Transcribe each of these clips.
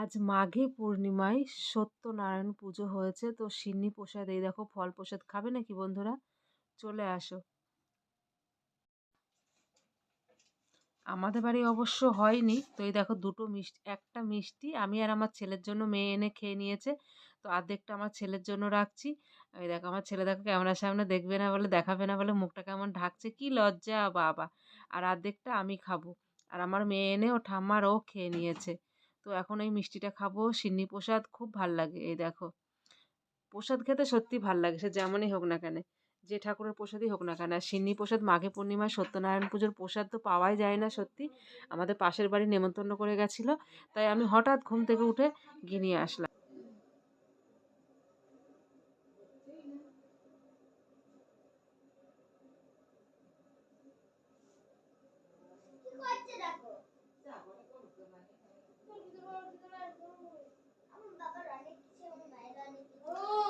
আজ মাঘী পূর্ণিমায় সত্যনারায়ণ পুজো হয়েছে, তো সিন্নি প্রসাদ, এই দেখো ফল প্রসাদ খাবে নাকি বন্ধুরা? চলে আসো। আমাদের বাড়ি অবশ্য হয়নি, তো এই দেখো দুটো মিষ্টি, একটা মিষ্টি আমি আর আমার ছেলের জন্য, মেয়ে এনে খেয়ে নিয়েছে, তো অর্ধেকটা আমার ছেলের জন্য রাখছি। এই দেখো আমার ছেলে, দেখো ক্যামেরার সামনে দেখবে না বলে, দেখাবে না বলে মুখটা কেমন ঢাকছে, কি লজ্জা বাবা। আর অর্ধেকটা আমি খাবো, আর আমার মেয়ে এনে ও ঠাম্মার ও খেয়ে নিয়েছে। তো এখন এই মিষ্টিটা খাবো, সিন্নি প্রসাদ খুব ভাল লাগে। এই দেখো, প্রসাদ খেতে সত্যি ভাল লাগে, সে যেমনই হোক না কেন, যে ঠাকুরের প্রসাদই হোক না কেন। আর সিন্নি প্রসাদ মাঘে পূর্ণিমায় সত্যনারায়ণ পুজোর প্রসাদ তো পাওয়াই যায় না সত্যি। আমাদের পাশের বাড়ি নেমন্তন্ন করে গেছিল, তাই আমি হঠাৎ ঘুম থেকে উঠে গিয়ে নিয়ে আসলাম।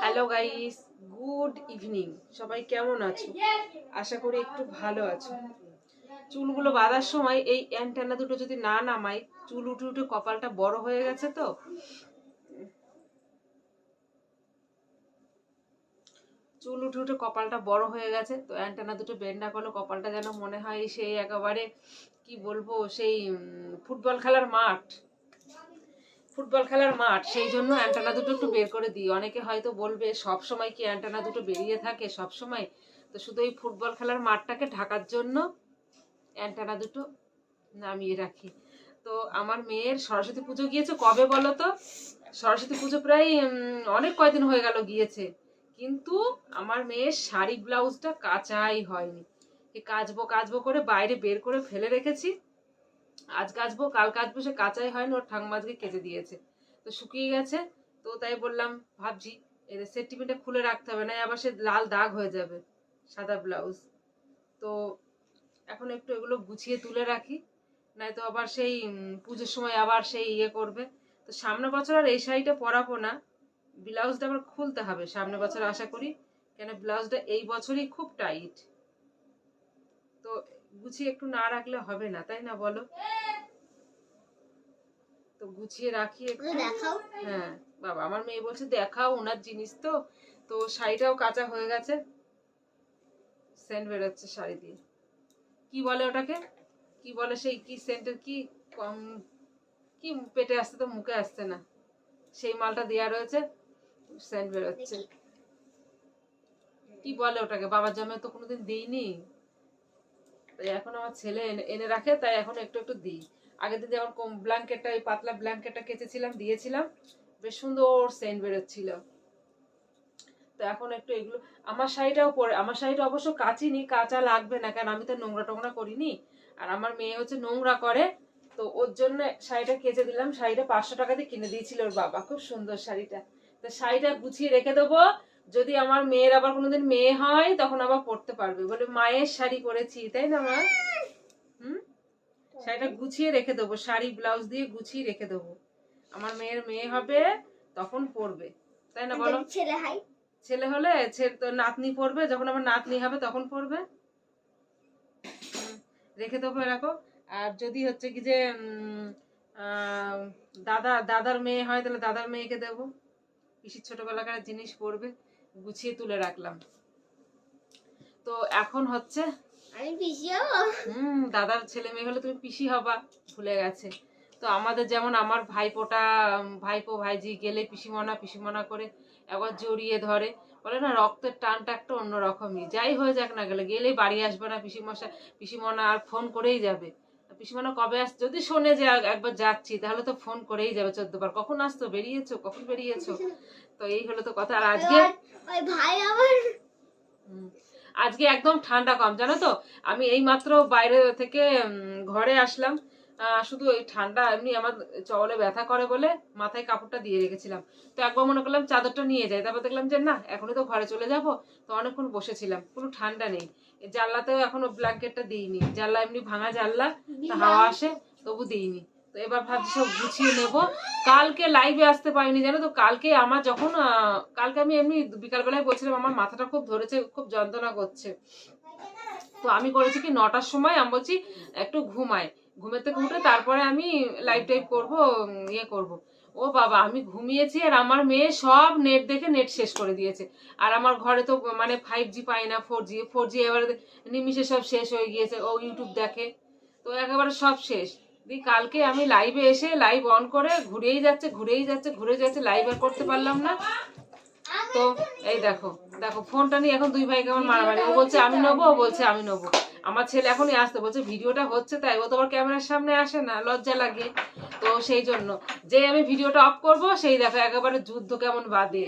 Hello guys, good evening. সবাই কেমন আছো? আশা করি একটু ভালো আছো। চুলগুলো বাঁধার সময় এই অ্যান্টেনা দুটো যদি না নামাই, চুল উঠে উঠে কপালটা বড় হয়ে গেছে, তো চুল উঠে উঠে কপালটা বড় হয়ে গেছে, তো অ্যান্টেনা দুটো বের না করলে কপালটা যেন মনে হয় সেই একেবারে কি বলবো, সেই ফুটবল খেলার মাঠ, সেই জন্য অ্যান্টেনা দুটো একটু বের করে দিই। অনেকে হয়তো বলবে সব সময় কি অ্যান্টেনা দুটো বেরিয়ে থাকে সব সময়? তো শুধু এই ফুটবল খেলার মাঠটাকে ঢাকার জন্য অ্যান্টেনা দুটো নামিয়ে রাখি। তো আমার মেয়ের সরস্বতী পুজো গিয়েছে কবে বলো তো? সরস্বতী পুজো প্রায় অনেক কয়দিন হয়ে গেল গিয়েছে, কিন্তু আমার মেয়ের শাড়ি ব্লাউজটা কাচাই হয়নি। কাচবো কাচবো করে বাইরে বের করে ফেলে রেখেছি, আজ কাচবো কাল কাচবো, সে কাচাই হয়নি। ওর ঠাকুমা আজকে কেচে দিয়েছে, তো শুকিয়ে গেছে। তো তাই বললাম, ভাবছি এর সেট টিফিনটা খুলে রাখতে হবে, না আবার সে লাল দাগ হয়ে যাবে সাদা ব্লাউজ। তো এখন একটু এগুলো গুছিয়ে তুলে রাখি, নয়তো আবার সেই পুজোর সময় আবার সেই ইয়ে করবে। তো সামনের বছর আর এই শাড়িটা পরাবো না, ব্লাউজটা আবার খুলতে হবে সামনের বছর আশা করি, কেন ব্লাউজটা এই বছরই খুব টাইট। তো গুছিয়ে একটু না রাখলে হবে না, তাই না বলো? তো গুছিয়ে রাখি একটু। দেখাও। হ্যাঁ বাবা, আমার মেয়ে বলছে দেখাও ওনার জিনিস। তো তো শাড়িটাও কাঁচা হয়ে গেছে, সেন্ট বেরোচ্ছে শাড়ি দিয়ে। কি বলে ওটাকে, কি বলে সেই কি সেন্টের কি কম, কি পেটে আসছে তো মুখে আসছে না, সেই মালটা দেওয়া রয়েছে, সেন্ট বেরোচ্ছে। কি বলে ওটাকে, বাবার জন্মে তো কোনোদিন দিইনি, তাই এখন আমার ছেলে এনে রাখে, তাই এখন একটু একটু দিই। আগের দিন যেমন ব্ল্যাঙ্কেটটা, ওই পাতলা ব্ল্যাঙ্কেটটা কেচেছিলাম, দিয়েছিলাম, বেশ সুন্দর সেন্ট বেরোচ্ছিল। তো এখন একটু এগুলো, আমার শাড়িটাও পরে, আমার শাড়িটা অবশ্য কাচিনি, কাঁচা লাগবে না, কারণ আমি তো নোংরা টোংরা করিনি, আর আমার মেয়ে হচ্ছে নোংরা করে, তো ওর জন্য শাড়িটা কেচে দিলাম। শাড়িটা 500 টাকা দিয়ে কিনে দিয়েছিল ওর বাবা, খুব সুন্দর শাড়িটা। তো শাড়িটা গুছিয়ে রেখে দেবো, যদি আমার মেয়ের আবার কোনোদিন মেয়ে হয় তখন আবার পরতে পারবে, বলে মায়ের শাড়ি পরেছি, তাই না মা? হুম, শাড়িটা গুছিয়ে রেখে দেবো, শাড়ি ব্লাউজ দিয়ে গুছিয়ে রেখে দেবো, আমার মেয়ের মেয়ে হবে তখন পরবে, তাই না বলো? ছেলে হয়, ছেলে হলে তো নাতনি পড়বে, যখন আমার নাতনি হবে তখন পড়বে। রেখে দেবো এরকম। আর যদি হচ্ছে কি যে দাদার মেয়ে হয়, তাহলে দাদার মেয়েকে দেবো, পিসির ছোটবেলাকার জিনিস পড়বে, গুছিয়ে তুলে রাখলাম। তো এখন হচ্ছে আমি পিসি হবো। দাদার ছেলে মেয়ে হলে তুমি পিসি হবা, ভুলে গেছে। তো আমাদের যেমন আমার ভাইপোটা, ভাইপো ভাইজি গেলে পিসিমনা করে একবার জড়িয়ে ধরে, বলে না রক্তের টানটা একটা অন্যরকমই, যাই হয়ে যাক না গেলে বাড়ি আসবে না পিসিমনা, আর ফোন করেই যাবে, পিসিমনা কবে আস, যদি শোনে যে একবার যাচ্ছি তাহলে তো ফোন করেই যাবে 14 বার, কখন আসতো, বেরিয়েছো, কখন বেরিয়েছো। তো এই হলো তো কথা। আর আজকে ভাই আমার আজকে একদম ঠান্ডা কম, জানো তো, আমি এই মাত্র বাইরে থেকে ঘরে আসলাম, শুধু এই ঠান্ডা, এমনি আমার চওলে ব্যথা করে বলে মাথায় কাপড়টা দিয়ে রেখেছিলাম, তো একবার মনে করলাম চাদরটা নিয়ে যাই, তারপর দেখলাম যে না, এখনই তো ঘরে চলে যাব, তো অনেকক্ষণ বসেছিলাম, কোনো ঠান্ডা নেই। জানলাতেও এখনো ব্ল্যাঙ্কেটটা দিইনি, জানলা এমনি ভাঙা জানলা, হাওয়া আসে, তবু দিইনি। তো এবার ভাবছি সব গুছিয়ে নেব। কালকে লাইভে আসতে পারিনি, জানো তো, কালকে আমার যখন কালকে আমি এমনি বিকালবেলায় বলছিলাম আমার মাথাটা খুব ধরেছে, খুব যন্ত্রণা করছে, তো আমি করেছি কি 9টার সময় আমি বলছি একটু ঘুমাই, ঘুমের থেকে উঠে তারপরে আমি লাইভ টাইভ করবো, ইয়ে করবো। ও বাবা, আমি ঘুমিয়েছি আর আমার মেয়ে সব নেট দেখে নেট শেষ করে দিয়েছে। আর আমার ঘরে তো মানে 5G পাই না, 4G এবারে নিমিষে সব শেষ হয়ে গিয়েছে। ও ইউটিউব দেখে, তো একেবারে সব শেষ। দি কালকে আমি লাইভে এসে লাইভ অন করে ঘুরেই যাচ্ছে ঘুরে যাচ্ছে, লাইভ আর করতে পারলাম না। তো এই দেখো দেখো ফোনটা নিয়ে এখন দুই ভাইকে আমার মারামারি। ও বলছে আমি নেবো, ও বলছে আমি নেবো। আমার ছেলে এখনই আসতে বলছে, ভিডিওটা হচ্ছে তাই। ও তো আবার ক্যামেরার সামনে আসে না, লজ্জা লাগে। তো সেই জন্য যে আমি ভিডিওটা অফ করবো, সেই দেখো একেবারে যুদ্ধ কেমন বাদে।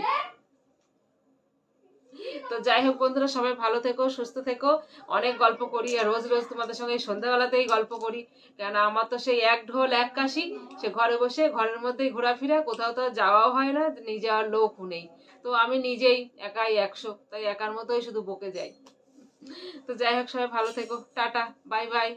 তো যাই হোক বন্ধুরা, সবাই ভালো থেকো, সুস্থ থেকো। অনেক গল্প করি আর রোজ রোজ তোমাদের সঙ্গে সন্ধ্যাবেলাতেই গল্প করি, কেন আমার তো সেই এক ঢোল এক কাশি। সে ঘরে বসে ঘরের মধ্যেই ঘোরাফেরা, কোথাও তো যাওয়াও হয় না, নিয়ে যাওয়ার লোকও নেই। তো আমি নিজেই একাই 100, তাই একার মতোই শুধু বকে যাই। তো যাই হোক, সবাই ভালো থেকো, টাটা, বাই বাই।